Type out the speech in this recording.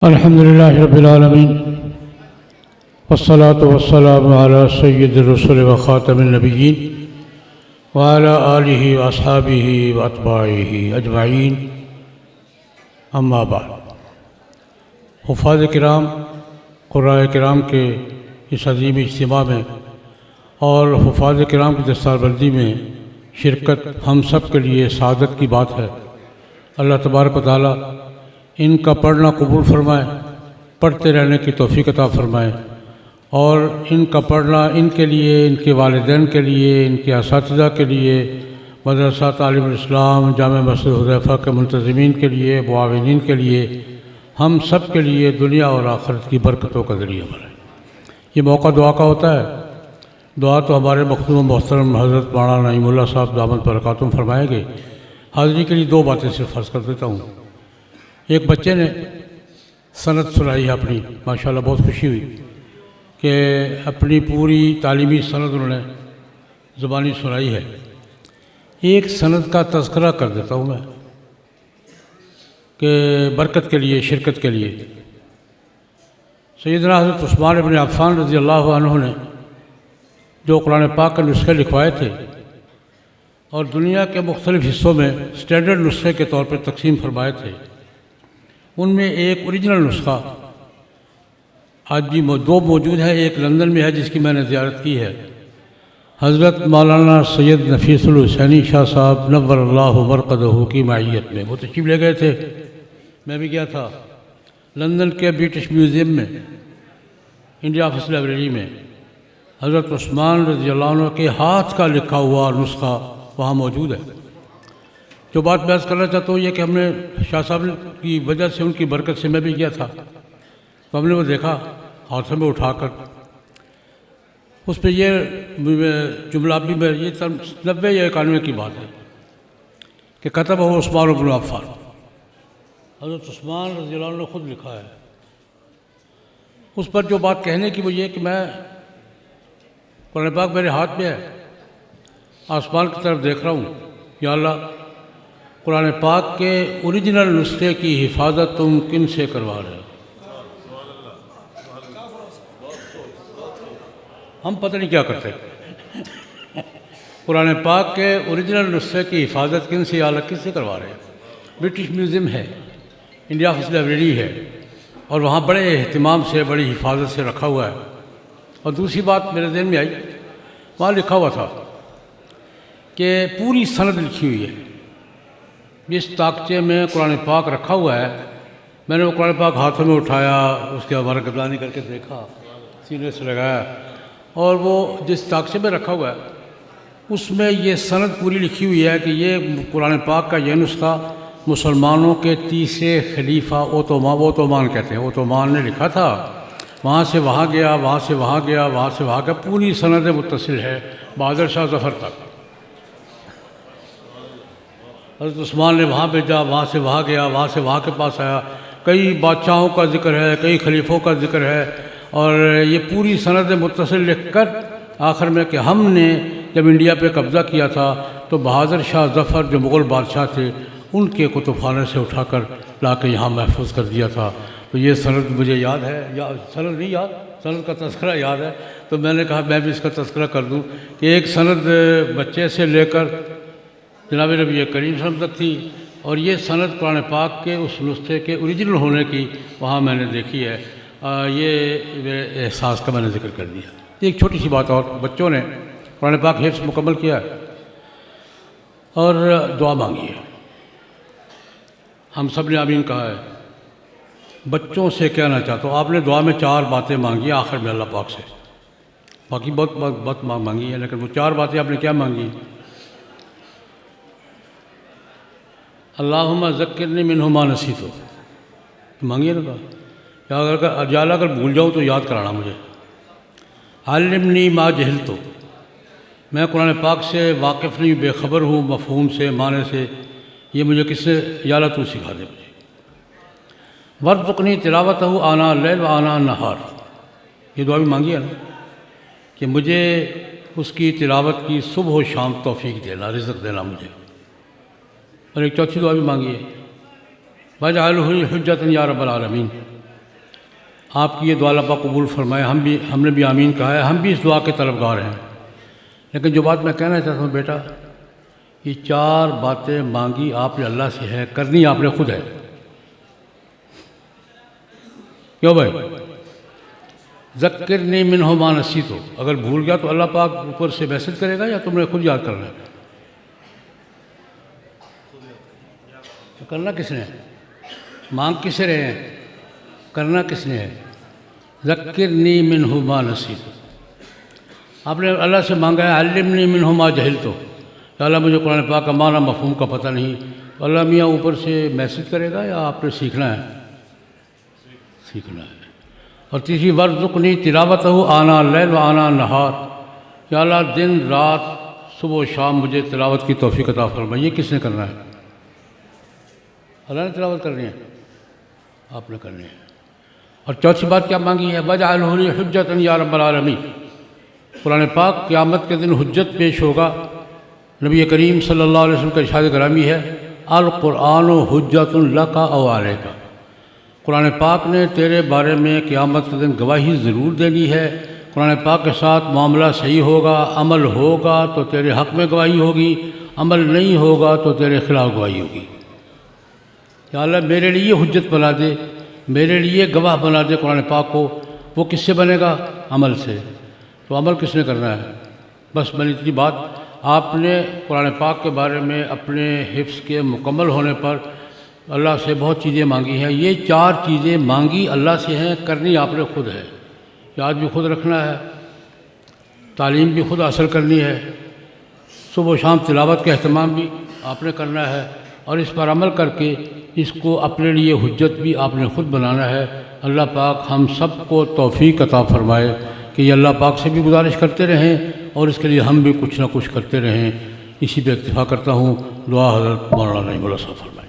الحمد لله رب العالمين والصلاة والسلام على سيد الرسل وخاتم النبيين وعلى آله وأصحابه وأتباعه أجمعين اما بعد۔ حفاظ کرام قراء کرام کے اس عظیم اجتماع میں اور حفاظ کرام کی دستار بندی میں شرکت ہم سب کے لیے سعادت کی بات ہے۔ اللہ تبارک و تعالی ان کا پڑھنا قبول فرمائے، پڑھتے رہنے کی توفیق عطا فرمائے، اور ان کا پڑھنا ان کے لیے، ان کے والدین کے لیے، ان کے اساتذہ کے لیے، مدرسہ تعلیم الاسلام، جامع مسجد حذیفہ کے منتظمین کے لیے، معاونین کے لیے، ہم سب کے لیے دنیا اور آخرت کی برکتوں کا ذریعہ بنے۔ یہ موقع دعا کا ہوتا ہے۔ دعا تو ہمارے مخدوم و محترم حضرت مولانا نعیم اللہ صاحب دامت برکاتہم فرمائیں گے۔ حاضری کے لیے دو باتیں صرف عرض کر دیتا ہوں۔ ایک بچے نے سند سنائی ہے اپنی، ماشاءاللہ بہت خوشی ہوئی کہ اپنی پوری تعلیمی سند انہوں نے زبانی سنائی ہے۔ ایک سند کا تذکرہ کر دیتا ہوں میں کہ برکت کے لیے، شرکت کے لیے۔ سیدنا حضرت عثمان ابن عفان رضی اللہ عنہ نے جو قرآن پاک کے نسخے لکھوائے تھے اور دنیا کے مختلف حصوں میں سٹینڈرڈ نسخے کے طور پر تقسیم فرمائے تھے، ان میں ایک اوریجنل نسخہ آج بھی دو موجود ہے۔ ایک لندن میں ہے جس کی میں نے زیارت کی ہے، حضرت مولانا سید نفیس الحسینی شاہ صاحب نور اللہ مرقدہ کی معیت میں وہ تشریف لے گئے تھے۔ میں بھی گیا تھا لندن کے برٹش میوزیم میں، انڈیا آفس لائبریری میں حضرت عثمان رضی اللہ عنہ کے ہاتھ کا لکھا ہوا نسخہ وہاں موجود ہے۔ جو بات میں عرض کرنا چاہتا ہوں یہ کہ ہم نے شاہ صاحب کی وجہ سے، ان کی برکت سے میں بھی گیا تھا، تو ہم نے وہ دیکھا ہاتھوں میں اٹھا کر، اس پہ یہ جملہ بھی میں یہ 90 یا 91 کی بات ہے کہ کتب ہو عثمان بن عفان، حضرت عثمان رضی اللہ عنہ نے خود لکھا ہے۔ اس پر جو بات کہنے کی وہ یہ کہ میں قرآن پاک میرے ہاتھ میں ہے، آسمان کی طرف دیکھ رہا ہوں، یا اللہ قرآن پاک کے اوریجنل نسخے کی حفاظت تم کن سے کروا رہے ہو؟ ہم پتہ نہیں کیا کرتے۔ قرآن پاک کے اوریجنل نسخے کی حفاظت کن سے، یا اللہ کس سے کروا رہے ہیں؟ برٹش میوزیم ہے، انڈیا آفس لائبریری ہے، اور وہاں بڑے اہتمام سے، بڑی حفاظت سے رکھا ہوا ہے۔ اور دوسری بات میرے ذہن میں آئی، وہاں لکھا ہوا تھا کہ پوری سند لکھی ہوئی ہے۔ جس تاکچے میں قرآن پاک رکھا ہوا ہے، میں نے وہ قرآن پاک ہاتھوں میں اٹھایا، اس کے بعد گردانی کر کے دیکھا، سینے سے لگایا، اور وہ جس تاکچے میں رکھا ہوا ہے اس میں یہ سند پوری لکھی ہوئی ہے کہ یہ قرآن پاک کا یہ نسخہ مسلمانوں کے تیسرے خلیفہ اوتومان کہتے ہیں، اوتومان نے لکھا تھا، وہاں سے وہاں گیا، وہاں سے وہاں گیا، وہاں سے وہاں گیا، پوری سند متصل ہے بہادر شاہ ظفر تک۔ حضرت عثمان نے وہاں بھیجا، وہاں سے وہاں گیا، وہاں سے وہاں کے پاس آیا، کئی بادشاہوں کا ذکر ہے، کئی خلیفوں کا ذکر ہے، اور یہ پوری سند متصل لکھ کر آخر میں کہ ہم نے جب انڈیا پہ قبضہ کیا تھا تو بہادر شاہ ظفر جو مغل بادشاہ تھے ان کے کتب خانے سے اٹھا کر لا کے یہاں محفوظ کر دیا تھا۔ تو یہ سند مجھے یاد ہے، سند نہیں یاد، سند کا تذکرہ یاد ہے، تو میں نے کہا میں بھی اس کا تذکرہ کر دوں کہ ایک سند بچے سے لے کر جناب نبی کریم صلی اللہ علیہ وسلم تک تھی، اور یہ سند قرآن پاک کے اس نسخے کے اوریجنل ہونے کی وہاں میں نے دیکھی ہے۔ یہ میرے احساس کا میں نے ذکر کر دیا۔ ایک چھوٹی سی بات اور، بچوں نے قرآن پاک حفظ مکمل کیا ہے اور دعا مانگی ہے، ہم سب نے آمین کہا ہے۔ بچوں سے کہنا چاہتا ہوں، آپ نے دعا میں 4 باتیں مانگی آخر میں اللہ پاک سے، باقی بہت مانگی ہے، لیکن وہ 4 باتیں آپ نے کیا مانگی؟ اللہم ذکرنی منہ ما نسیت، مانگیے نا، یا اللہ اگر بھول جاؤں تو یاد کرانا مجھے۔ علمنی ما جہلت، میں قرآن پاک سے واقف نہیں، بے خبر ہوں مفہوم سے، معنی سے، یہ مجھے کس سے، یا اللہ تو سکھا دے مجھے۔ وارزقنی تلاوتہ آناء اللیل و آناء النہار، یہ دعا بھی مانگی ہے نا کہ مجھے اس کی تلاوت کی صبح و شام توفیق دینا، رزق دینا مجھے۔ اور ایک چوتھی دعا بھی مانگی ہے، وَاجْعَلْهُ حُجَّةً یا رب العالمین، آپ کی یہ دعا اللہ پاک قبول فرمائے. ہم نے بھی آمین کہا ہے, ہم بھی اس دعا کے طلبگار ہیں. لیکن جو بات میں کہنا چاہتا ہوں بیٹا, یہ 4 باتیں مانگی آپ نے اللہ سے ہے, کرنی آپ نے خود ہے. کیوں بھائی؟ ذکرنی منہ ما نسیت, اگر بھول گیا تو اللہ پاک اوپر سے میسج کرے گا یا تم نے خود یاد کرنا ہے؟ کرنا کس نے ہے؟ مانگ کس سے رہے ہیں؟ کرنا کس نے ہے؟ ذکرنی منہ ما نسیت. آپ نے اللہ سے مانگا ہے علمنی منہ ما جہلت, کہ اللہ مجھے قرآن پاک کا معنی مفہوم کا پتہ نہیں. تو اللہ میاں اوپر سے میسج کرے گا یا آپ نے سیکھنا ہے؟ سیکھنا ہے. اور تیسری وارزقنی تلاوتہ آناء اللیل و آناء النہار, کہ اللہ دن رات صبح و شام مجھے تلاوت کی توفیق عطا فرمائے. یہ کس نے کرنا ہے؟ اللہ نے تلاوت کرنی ہے, آپ نے کرنی ہے. اور چوتھی بات کیا مانگی ہے؟ وَاجْعَلْهُ لِي حُجَّةً یا رب العالمین. قرآن پاک قیامت کے دن حجت پیش ہوگا. نبی کریم صلی اللہ علیہ وسلم کا ارشاد گرامی ہے, القرآن حجۃ لک او علیک. قرآن پاک نے تیرے بارے میں قیامت کے دن گواہی ضرور دینی ہے. قرآن پاک کے ساتھ معاملہ صحیح ہوگا, عمل ہوگا تو تیرے حق میں گواہی ہوگی, عمل نہیں ہوگا تو تیرے خلاف گواہی ہوگی. یا اللہ میرے لیے حجت بنا دے, میرے لیے گواہ بنا دے قرآن پاک کو. وہ کس سے بنے گا؟ عمل سے. تو عمل کس نے کرنا ہے؟ بس میں نے اتنی بات آپ نے قرآن پاک کے بارے میں اپنے حفظ کے مکمل ہونے پر اللہ سے بہت چیزیں مانگی ہیں. یہ 4 چیزیں مانگی اللہ سے ہیں, کرنی آپ نے خود ہے. یاد بھی خود رکھنا ہے, تعلیم بھی خود حاصل کرنی ہے, صبح و شام تلاوت کا اہتمام بھی آپ نے کرنا ہے, اور اس پر عمل کر کے اس کو اپنے لیے حجت بھی آپ نے خود بنانا ہے. اللہ پاک ہم سب کو توفیق عطا فرمائے کہ یہ اللہ پاک سے بھی گزارش کرتے رہیں اور اس کے لیے ہم بھی کچھ نہ کچھ کرتے رہیں. اسی پہ اکتفا کرتا ہوں. دعا حضرت مولانا نعیم اللہ صاحب فرمائے.